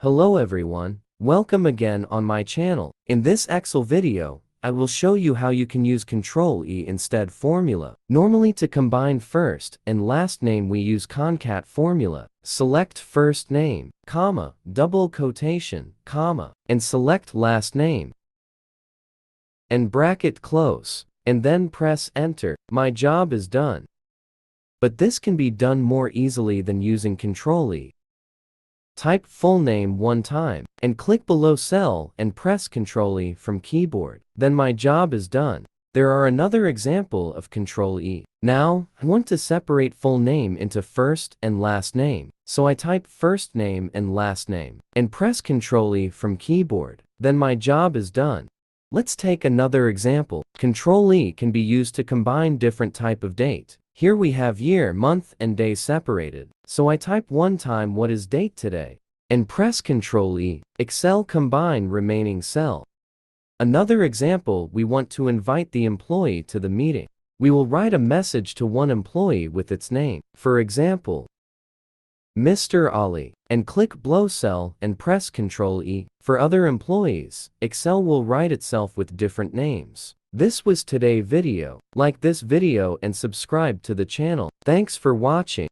Hello everyone, welcome again on my channel. In this Excel video, I will show you how you can use Ctrl E instead formula. Normally to combine first and last name we use concat formula. Select first name, comma, double quotation, comma, and select last name, and bracket close, and then press enter. My job is done. But this can be done more easily than using Ctrl E. Type full name one time, and click below cell and press Ctrl E from keyboard. Then my job is done. There are another example of Ctrl E. Now, I want to separate full name into first and last name. So I type first name and last name, and press Ctrl E from keyboard. Then my job is done. Let's take another example. Ctrl E can be used to combine different type of date. Here we have year, month, and day separated. So I type one time what is date today, and press Ctrl E, Excel combine remaining cell. Another example, we want to invite the employee to the meeting. We will write a message to one employee with its name. For example, Mr. Ali, and click below cell and press Ctrl E. For other employees, Excel will write itself with different names. This was today's video. Like this video and subscribe to the channel. Thanks for watching.